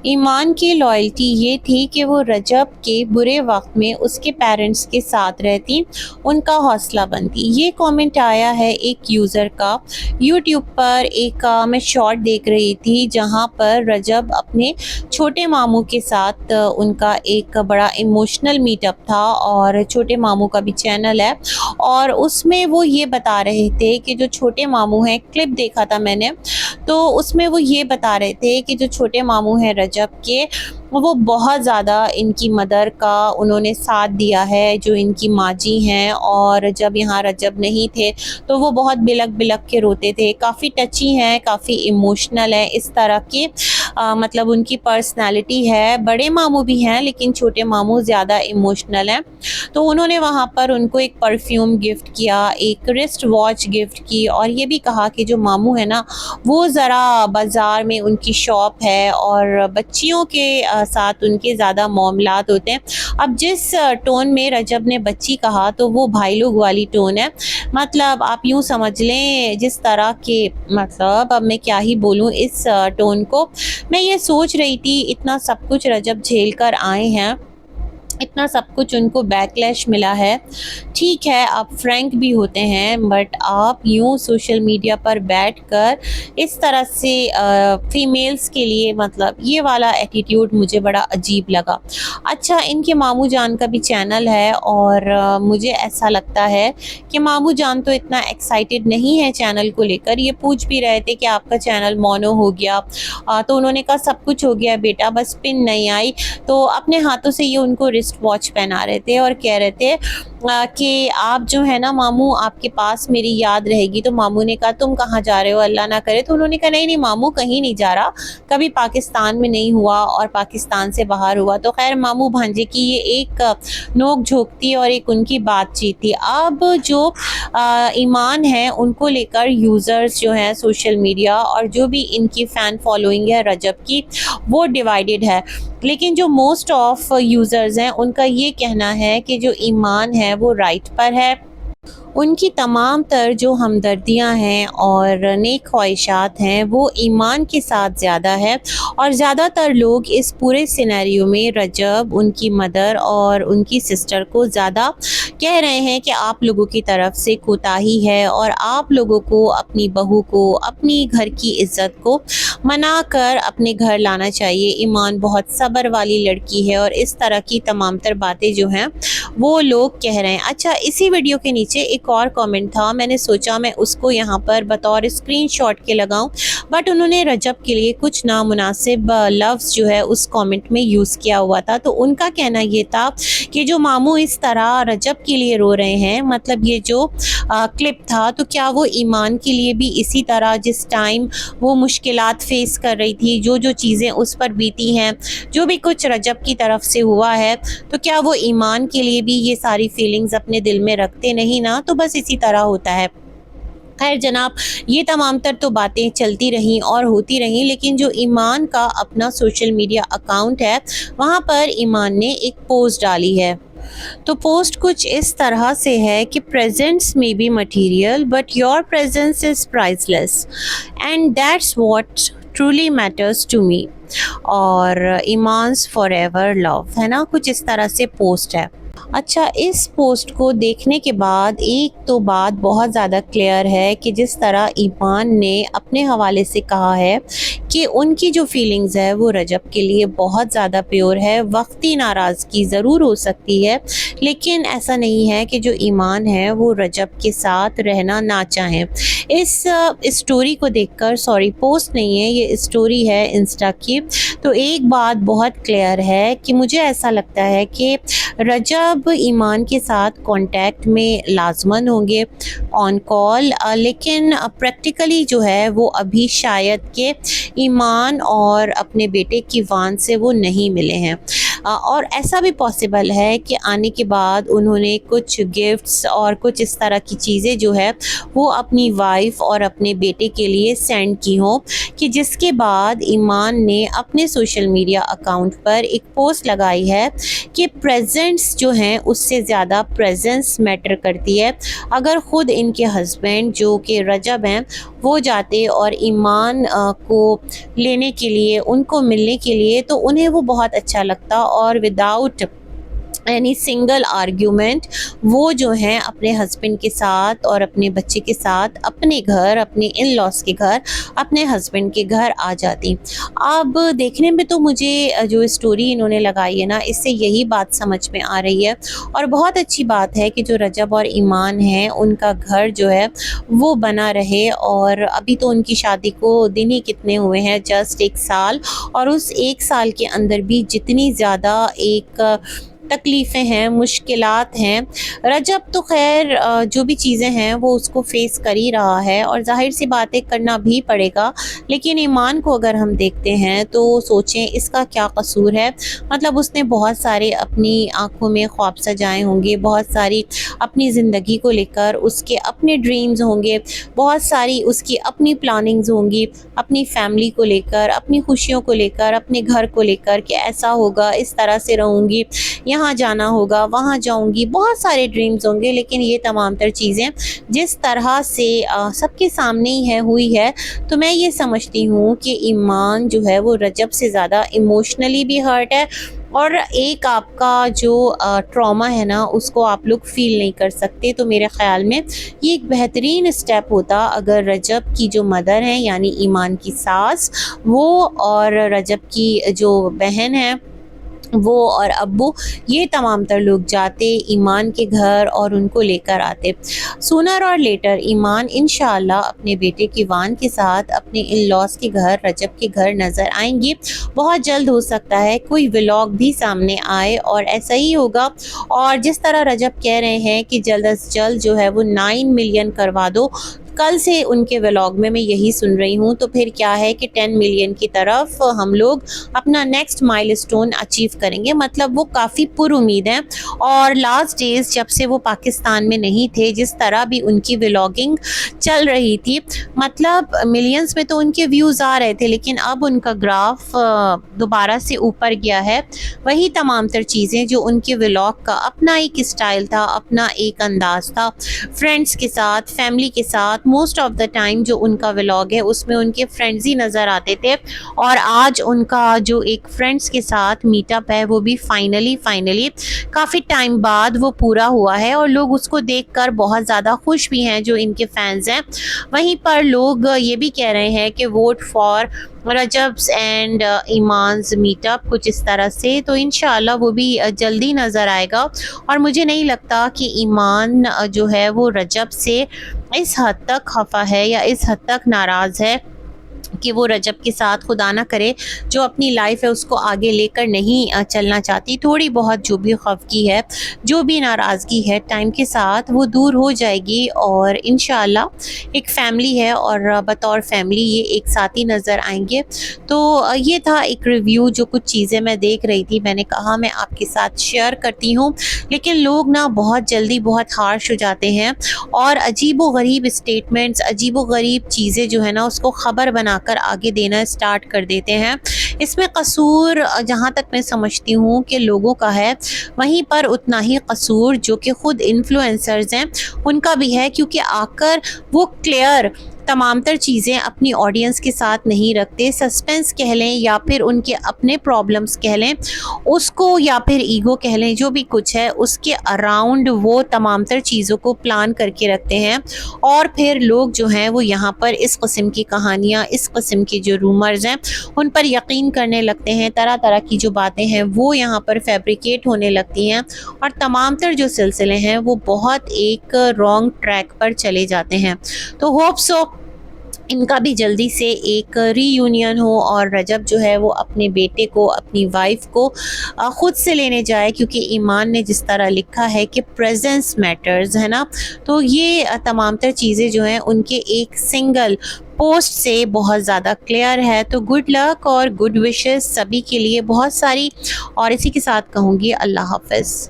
ईमान की लॉयल्टी ये थी कि वो रजब के बुरे वक्त में उसके पेरेंट्स के साथ रहती, उनका हौसला बनती। ये कमेंट आया है एक यूज़र का यूट्यूब पर। एक मैं शॉर्ट देख रही थी जहाँ पर रजब अपने छोटे मामू के साथ उनका एक बड़ा इमोशनल मीटअप था, और छोटे मामू का भी चैनल है, और उसमें वो ये बता रहे थे कि जो छोटे मामू हैं, क्लिप देखा था मैंने, तो उसमें वो ये बता रहे थे कि जो छोटे मामू हैं रजब के, वो बहुत ज़्यादा इनकी मदर का उन्होंने साथ दिया है, जो इनकी माँ जी हैं। और जब यहाँ रजब नहीं थे तो वो बहुत बिलक बिलक के रोते थे। काफ़ी टची हैं, काफ़ी इमोशनल हैं, इस तरह के मतलब उनकी पर्सनैलिटी है। बड़े मामू भी हैं लेकिन छोटे मामू ज़्यादा इमोशनल हैं। तो उन्होंने वहाँ पर उनको एक परफ्यूम गिफ्ट किया, एक रिस्ट वॉच गिफ्ट की, और ये भी कहा कि जो मामू है ना, वो ज़रा बाज़ार में उनकी शॉप है और बच्चियों के साथ उनके ज़्यादा मामलात होते हैं। अब जिस टोन में रजब ने बच्ची कहा तो वो भाई लोग वाली टोन है। मतलब आप यूँ समझ लें जिस तरह के, मतलब अब मैं क्या ही बोलूँ इस टोन को। मैं ये सोच रही थी, इतना सब कुछ रजब झेल कर आए हैं, इतना सब कुछ उनको बैकलैश मिला है। ठीक है, आप फ्रैंक भी होते हैं, बट आप यूँ सोशल मीडिया पर बैठकर इस तरह से फीमेल्स के लिए, मतलब ये वाला एटीट्यूड मुझे बड़ा अजीब लगा। अच्छा, इनके मामू जान का भी चैनल है, और मुझे ऐसा लगता है कि मामू जान तो इतना एक्साइटेड नहीं है चैनल को लेकर। ये पूछ भी रहे थे कि आपका चैनल मोनो हो गया, तो उन्होंने कहा सब कुछ हो गया बेटा, बस पिन नहीं आई। तो अपने हाथों से ये उनको रिस्ट वॉच पहना रहे थे और कह रहे थे कि आप जो है ना मामू, आपके पास मेरी याद रहेगी। तो मामू ने कहा तुम कहाँ जा रहे हो, अल्लाह ना करे। तो उन्होंने कहा नहीं नहीं मामू, कहीं नहीं जा रहा, कभी पाकिस्तान में नहीं हुआ और पाकिस्तान से बाहर हुआ। तो खैर मामू भांजे की ये एक नोक झोंक थी और एक उनकी बातचीत थी। अब जो ईमान है उनको लेकर यूज़र्स जो हैं सोशल मीडिया, और जो भी इनकी फ़ैन फॉलोइंग है रजब की, वो डिवाइडेड है। लेकिन जो मोस्ट ऑफ यूज़र्स हैं उनका ये कहना है कि जो ईमान है वो राइट पर है। उनकी तमाम तर जो हमदर्दियाँ हैं और नेक ख्वाहिशात हैं वो ईमान के साथ ज़्यादा है, और ज़्यादातर लोग इस पूरे सिनेरियो में रजब, उनकी मदर और उनकी सिस्टर को ज़्यादा कह रहे हैं कि आप लोगों की तरफ से कोताही है, और आप लोगों को अपनी बहू को, अपनी घर की इज़्ज़त को मना कर अपने घर लाना चाहिए। ईमान बहुत सब्र वाली लड़की है, और इस तरह की तमाम तर बातें जो हैं वो लोग कह रहे हैं। अच्छा, इसी वीडियो के नीचे एक और कमेंट था, मैंने सोचा मैं उसको यहाँ पर बतौर स्क्रीनशॉट के लगाऊं, बट उन्होंने रजब के लिए कुछ नामुनासिब लफ्ज़ जो है उस कमेंट में यूज़ किया हुआ था। तो उनका कहना ये था कि जो मामू इस तरह रजब के लिए रो रहे हैं, मतलब ये जो क्लिप था, तो क्या वो ईमान के लिए भी इसी तरह, जिस टाइम वो मुश्किलात फेस कर रही थी, जो जो चीज़ें उस पर बीती हैं, जो भी कुछ रजब की तरफ से हुआ है, तो क्या वो ईमान के लिए भी ये सारी फीलिंग्स अपने दिल में रखते नहीं ना? तो बस इसी तरह होता है। खैर जनाब, ये तमाम तर तो बातें चलती रहीं और होती रहीं, लेकिन जो ईमान का अपना सोशल मीडिया अकाउंट है, वहाँ पर ईमान ने एक पोस्ट डाली है। तो पोस्ट कुछ इस तरह से है कि presents may be material but your presence is priceless and that's what truly matters to me, और ईमान्स फॉरएवर लव, है ना, कुछ इस तरह से पोस्ट है। अच्छा, इस पोस्ट को देखने के बाद एक तो बात बहुत ज़्यादा क्लियर है कि जिस तरह ईमान ने अपने हवाले से कहा है कि उनकी जो फीलिंग्स है वो रजब के लिए बहुत ज़्यादा प्योर है। वक्ती नाराज़गी ज़रूर हो सकती है, लेकिन ऐसा नहीं है कि जो ईमान है वो रजब के साथ रहना ना चाहें। इस स्टोरी को देखकर, सॉरी पोस्ट नहीं है ये स्टोरी है इंस्टा की, तो एक बात बहुत क्लियर है कि मुझे ऐसा लगता है कि रजब ईमान के साथ कांटेक्ट में लाजमन होंगे, ऑन कॉल, लेकिन प्रैक्टिकली जो है वो अभी शायद के ईमान और अपने बेटे की वान से वो नहीं मिले हैं। और ऐसा भी पॉसिबल है कि आने के बाद उन्होंने कुछ गिफ्ट्स और कुछ इस तरह की चीज़ें जो है वो अपनी वाइफ और अपने बेटे के लिए सेंड की हों, कि जिसके बाद ईमान ने अपने सोशल मीडिया अकाउंट पर एक पोस्ट लगाई है कि प्रेजेंट्स जो हैं उससे ज़्यादा प्रेजेंस मैटर करती है। अगर ख़ुद इनके हस्बैंड जो कि रजब हैं वो जाते और ईमान को लेने के लिए, उनको मिलने के लिए, तो उन्हें वो बहुत अच्छा लगता और विदाउट एनी सिंगल आर्ग्यूमेंट वो जो हैं अपने हस्बैंड के साथ और अपने बच्चे के साथ अपने घर, अपने इन लॉस के घर, अपने हस्बैंड के घर आ जाती। अब देखने में तो मुझे जो स्टोरी इन्होंने लगाई है ना, इससे यही बात समझ में आ रही है और बहुत अच्छी बात है कि जो रजब और ईमान हैं उनका घर जो है वो बना रहे। और अभी तो उनकी शादी को दिन ही कितने हुए हैं, जस्ट 1 साल, और उस 1 साल के अंदर भी जितनी ज़्यादा एक तकलीफ़ें हैं, मुश्किलात हैं। रजब तो ख़ैर जो भी चीज़ें हैं वो उसको फ़ेस कर ही रहा है और ज़ाहिर सी बात है करना भी पड़ेगा। लेकिन ईमान को अगर हम देखते हैं तो सोचें इसका क्या कसूर है। मतलब उसने बहुत सारे अपनी आँखों में ख्वाब सजाए होंगे, बहुत सारी अपनी ज़िंदगी को लेकर उसके अपने ड्रीम्स होंगे, बहुत सारी उसकी अपनी प्लानिंग्स होंगी, अपनी फ़ैमिली को लेकर, अपनी खुशियों को लेकर, अपने घर को लेकर कि ऐसा होगा, इस तरह से रहूँगी, यहाँ जाना होगा, वहाँ जाऊँगी, बहुत सारे ड्रीम्स होंगे। लेकिन ये तमाम तर चीज़ें जिस तरह से सबके सामने ही है हुई है, तो मैं ये समझती हूँ कि ईमान जो है वो रजब से ज़्यादा इमोशनली भी हर्ट है और एक आपका जो ट्रॉमा है ना उसको आप लोग फ़ील नहीं कर सकते। तो मेरे ख़्याल में ये एक बेहतरीन स्टेप होता अगर रजब की जो मदर हैं यानी ईमान की सास, वो और रजब की जो बहन है वो और अब्बू, ये तमाम तर लोग जाते ईमान के घर और उनको लेकर आते। सूनर और लेटर ईमान इंशाअल्लाह अपने बेटे किवान के साथ अपने इन लॉस के घर, रजब के घर नज़र आएंगी। बहुत जल्द हो सकता है कोई व्लॉग भी सामने आए और ऐसा ही होगा। और जिस तरह रजब कह रहे हैं कि जल्द अज जल्द जो है वो 9 मिलियन करवा दो, कल से उनके व्लॉग में मैं यही सुन रही हूँ, तो फिर क्या है कि 10 मिलियन की तरफ हम लोग अपना नेक्स्ट माइलस्टोन अचीव करेंगे। मतलब वो काफ़ी पुरुमीद हैं। और लास्ट डेज़ जब से वो पाकिस्तान में नहीं थे, जिस तरह भी उनकी व्लॉगिंग चल रही थी, मतलब मिलियंस में तो उनके व्यूज़ आ रहे थे, लेकिन अब उनका ग्राफ दोबारा से ऊपर गया है। वही तमाम तर चीज़ें जो उनके व्लॉग का अपना एक स्टाइल था, अपना एक अंदाज़ था, फ्रेंड्स के साथ, फैमिली के साथ, मोस्ट ऑफ द टाइम जो उनका व्लॉग है उसमें उनके फ्रेंड्स ही नज़र आते थे। और आज उनका जो एक फ्रेंड्स के साथ मीटअप है वो भी फाइनली काफ़ी टाइम बाद वो पूरा हुआ है और लोग उसको देखकर बहुत ज़्यादा खुश भी हैं जो इनके फैंस हैं। वहीं पर लोग ये भी कह रहे हैं कि वोट फॉर रजब्स एंड ईमान्स मीटअप, कुछ इस तरह से। तो इंशाअल्लाह वो भी जल्दी नज़र आएगा। और मुझे नहीं लगता कि ईमान जो है वो रजब से इस हद तक खफा है या इस हद तक नाराज़ है कि वो रजब के साथ खुदा ना करे जो अपनी लाइफ है उसको आगे लेकर नहीं चलना चाहती। थोड़ी बहुत जो भी खफगी है, जो भी नाराज़गी है, टाइम के साथ वो दूर हो जाएगी और इंशाअल्लाह एक फ़ैमिली है और बतौर फ़ैमिली ये एक साथ ही नज़र आएंगे। तो ये था एक रिव्यू, जो कुछ चीज़ें मैं देख रही थी, मैंने कहा मैं आपके साथ शेयर करती हूँ। लेकिन लोग ना बहुत जल्दी बहुत हार्श हो जाते हैं और अजीबो गरीब स्टेटमेंट्स, अजीबो गरीब चीज़ें जो है ना उसको ख़बर बनाकर आगे देना स्टार्ट कर देते हैं। इसमें कसूर जहाँ तक मैं समझती हूँ कि लोगों का है, वहीं पर उतना ही कसूर जो कि ख़ुद इन्फ्लुएंसर्स हैं उनका भी है, क्योंकि आकर वो क्लियर तमाम तर चीज़ें अपनी ऑडियंस के साथ नहीं रखते। सस्पेंस कह लें या फिर उनके अपने प्रॉब्लम्स कह लें उसको, या फिर ईगो कह लें, जो भी कुछ है उसके अराउंड वो तमाम तर चीज़ों को प्लान करके रखते हैं। और फिर लोग जो हैं वो यहाँ पर इस किस्म की कहानियाँ, इस किस्म की जो रूमर्स हैं उन पर यकीन करने लगते हैं। तरह तरह की जो बातें हैं वो यहाँ पर फैब्रिकेट होने लगती हैं और तमाम तर जो सिलसिले हैं वो बहुत एक रॉन्ग ट्रैक पर चले जाते हैं। तो होप सो इनका भी जल्दी से एक रीयूनियन हो और रजब जो है वो अपने बेटे को, अपनी वाइफ को ख़ुद से लेने जाए, क्योंकि ईमान ने जिस तरह लिखा है कि प्रेजेंस मैटर्स, है ना। तो ये तमाम तर चीज़ें जो हैं उनके एक सिंगल पोस्ट से बहुत ज़्यादा क्लियर है। तो गुड लक और गुड विशेस सभी के लिए बहुत सारी, और इसी के साथ कहूँगी अल्लाह हाफ़िज़।